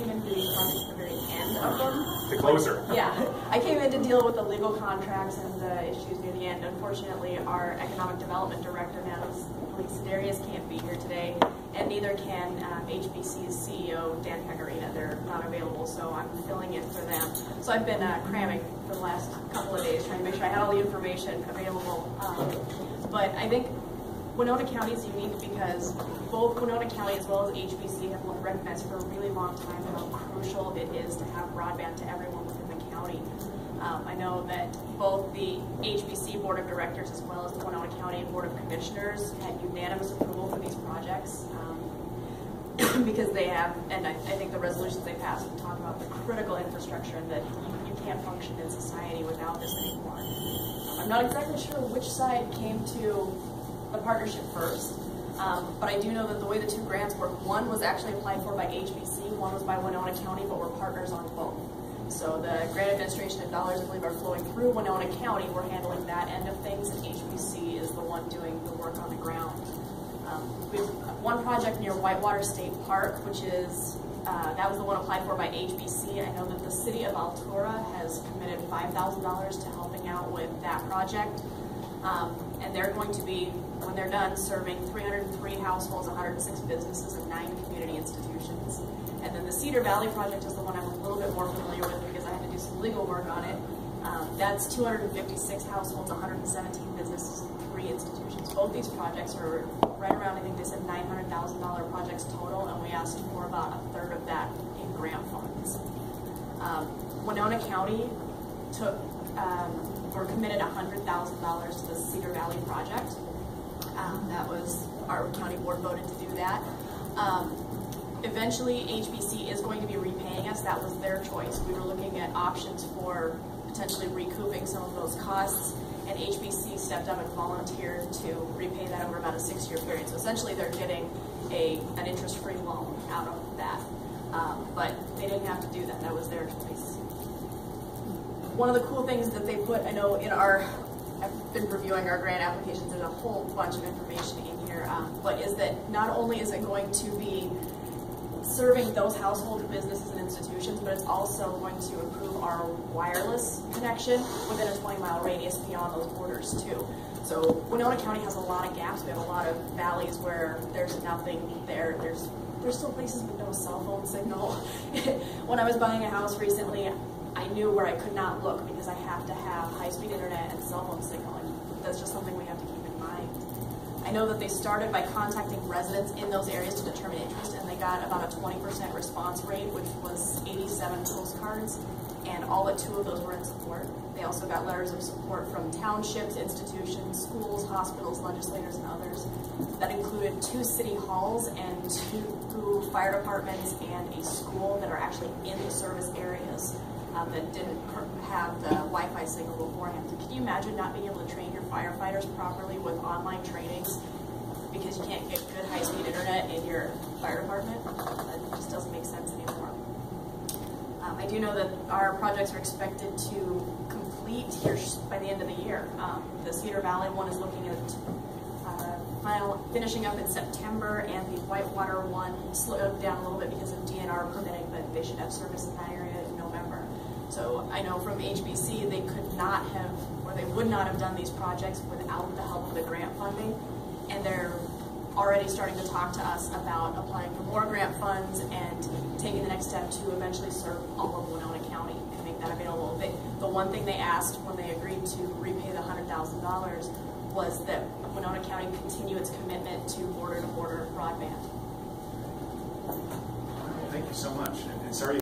came in to do these projects at the very end of them. The closer. Yeah, I came in to deal with the legal contracts and the issues near the end. Unfortunately, our economic development director now, Darius, can't be here today, and neither can HBC's CEO, Dan Pecorina. They're not available, so I'm filling in for them. So I've been cramming for the last couple of days, trying to make sure I had all the information available. But I think Winona County is unique because both Winona County as well as HBC have recognized for a really long time how crucial it is to have broadband to everyone within the county. I know that both the HBC Board of Directors as well as the Winona County Board of Commissioners had unanimous approval for these projects because they have, and I think the resolutions they passed would talk about the critical infrastructure and that you can't function in society without this anymore. I'm not exactly sure which side came to the partnership first, but I do know that the way the two grants work, one was actually applied for by HBC, one was by Winona County, but we're partners on both. So the grant administration and dollars, I believe, are flowing through Winona County. We're handling that end of things, and HBC is the one doing the work on the ground. We have one project near Whitewater State Park, which is, that was the one applied for by HBC. I know that the city of Altura has committed $5,000 to helping out with that project. And they're going to be, when they're done, serving 303 households, 106 businesses, and 9 community institutions. And then the Cedar Valley project is the one I'm a little bit more familiar with because I had to do some legal work on it. That's 256 households, 117 businesses, and 3 institutions. Both these projects are right around, I think they said $900,000 projects total, and we asked for about 1/3 of that in grant funds. Winona County took, or committed $100,000 to the Cedar Valley project. That was, our county board voted to do that. Eventually, HBC is going to be repaying us. That was their choice. We were looking at options for potentially recouping some of those costs, and HBC stepped up and volunteered to repay that over about a 6-year period. So essentially, they're getting an interest-free loan out of that. But they didn't have to do that. That was their choice. One of the cool things that they put, I know in our, I've been reviewing our grant applications, there's a whole bunch of information in here, but is that not only is it going to be serving those household businesses and institutions, but it's also going to improve our wireless connection within a 20-mile radius beyond those borders too. So Winona County has a lot of gaps. We have a lot of valleys where there's nothing there. There's still places with no cell phone signal. When I was buying a house recently, I knew where I could not look because I have to have high-speed internet and cell phone signal, and that's just something we have to keep in mind. I know that they started by contacting residents in those areas to determine interest, and they got about a 20% response rate, which was 87 postcards, and all but 2 of those were in support. They also got letters of support from townships, institutions, schools, hospitals, legislators, and others. That included 2 city halls and 2 fire departments and a school that are actually in the service areas that didn't have the Wi-Fi signal beforehand. So can you imagine not being able to train your firefighters properly with online trainings because you can't get good high-speed internet in your fire department? That just doesn't make sense anymore. I do know that our projects are expected to complete here by the end of the year. The Cedar Valley one is looking at finishing up in September, and the Whitewater one slowed down a little bit because of DNR permitting, but they should have service in that area in November. So I know from HBC they could not have, or they would not have done these projects without the help of the grant funding, and they're already starting to talk to us about applying for more grant funds and taking the next step to eventually serve all of Winona County and make that available. The one thing they asked when they agreed to repay the $100,000 was that Winona County continue its commitment to border-to-border broadband. Thank you so much, and sorry